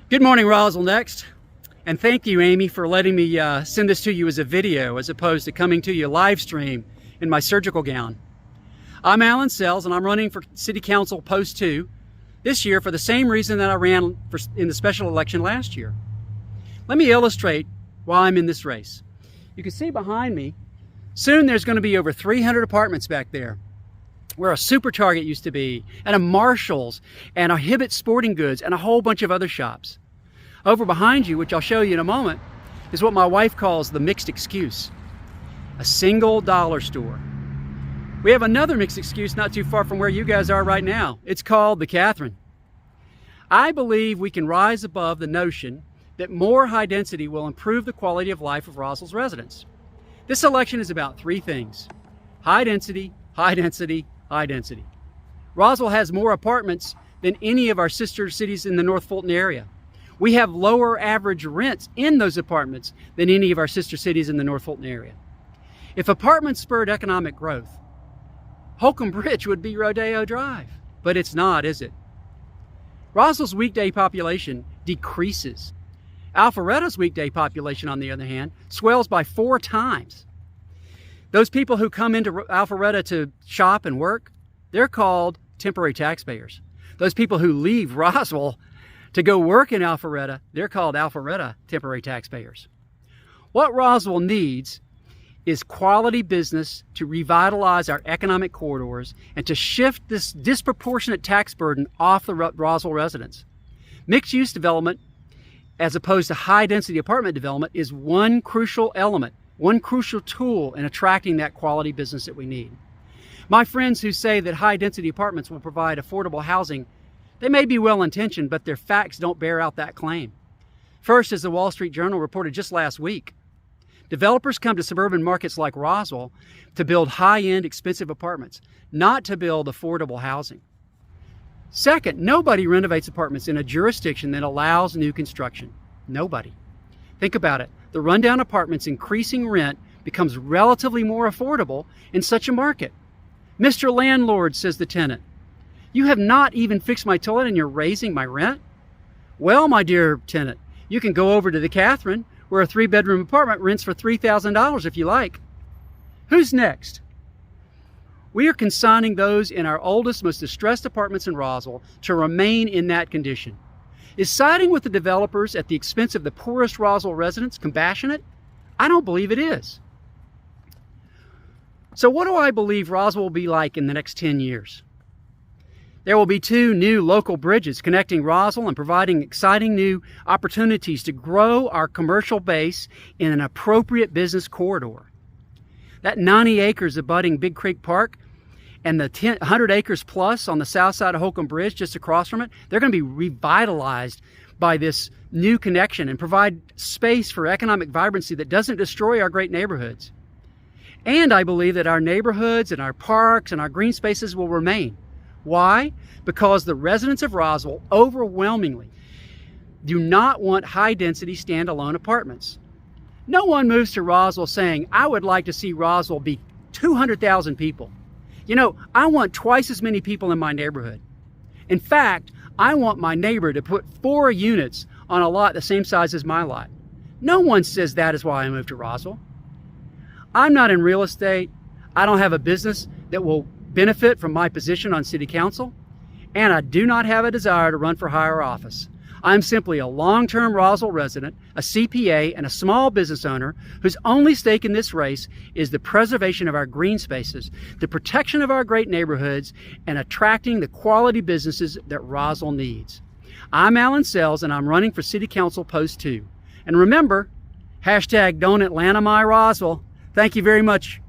Good morning, Roswell Next. And thank you, Amy, for letting me send this to you as a video as opposed to coming to you live stream in my surgical gown. I'm Alan Sells, and I'm running for City Council Post 2 this year for the same reason that I ran in the special election last year. Let me illustrate why I'm in this race. You can see behind me, soon there's going to be over 300 apartments back there, where a Super Target used to be, and a Marshall's, and a Hibbett Sporting Goods, and a whole bunch of other shops. Over behind you, which I'll show you in a moment, is what my wife calls the mixed excuse, a single dollar store. We have another mixed excuse not too far from where you guys are right now. It's called the Catherine. I believe we can rise above the notion that more high density will improve the quality of life of Roswell's residents. This election is about three things: high density, high density, high density. Roswell has more apartments than any of our sister cities in the North Fulton area. We have lower average rents in those apartments than any of our sister cities in the North Fulton area. If apartments spurred economic growth, Holcomb Bridge would be Rodeo Drive, but it's not, is it? Roswell's weekday population decreases. Alpharetta's weekday population, on the other hand, swells by 4 times. Those people who come into Alpharetta to shop and work, they're called temporary taxpayers. Those people who leave Roswell to go work in Alpharetta, they're called Alpharetta temporary taxpayers. What Roswell needs is quality business to revitalize our economic corridors and to shift this disproportionate tax burden off the Roswell residents. Mixed-use development, as opposed to high-density apartment development, is one crucial element, one crucial tool in attracting that quality business that we need. My friends who say that high-density apartments will provide affordable housing, they may be well-intentioned, but their facts don't bear out that claim. First, as the Wall Street Journal reported just last week, developers come to suburban markets like Roswell to build high-end, expensive apartments, not to build affordable housing. Second, nobody renovates apartments in a jurisdiction that allows new construction. Nobody. Think about it. The rundown apartment's increasing rent becomes relatively more affordable in such a market. "Mr. Landlord," says the tenant, "you have not even fixed my toilet and you're raising my rent?" "Well, my dear tenant, you can go over to the Catherine, where a 3-bedroom apartment rents for $3,000 if you like." Who's next? We are consigning those in our oldest, most distressed apartments in Roswell to remain in that condition. Is siding with the developers at the expense of the poorest Roswell residents compassionate? I don't believe it is. So what do I believe Roswell will be like in the next 10 years? There will be 2 new local bridges connecting Roswell and providing exciting new opportunities to grow our commercial base in an appropriate business corridor. That 90 acres abutting Big Creek Park and the 100 acres plus on the south side of Holcomb Bridge just across from it, they're going to be revitalized by this new connection and provide space for economic vibrancy that doesn't destroy our great neighborhoods. And I believe that our neighborhoods and our parks and our green spaces will remain. Why? Because the residents of Roswell overwhelmingly do not want high-density standalone apartments. No one moves to Roswell saying, "I would like to see Roswell be 200,000 people. You know, I want twice as many people in my neighborhood. In fact, I want my neighbor to put 4 units on a lot the same size as my lot." No one says that is why I moved to Roswell. I'm not in real estate. I don't have a business that will benefit from my position on city council, and I do not have a desire to run for higher office. I'm simply a long-term Roswell resident, a CPA, and a small business owner whose only stake in this race is the preservation of our green spaces, the protection of our great neighborhoods, and attracting the quality businesses that Roswell needs. I'm Alan Sells, and I'm running for City Council Post 2. And remember, #Don't Atlanta My Roswell. Thank you very much.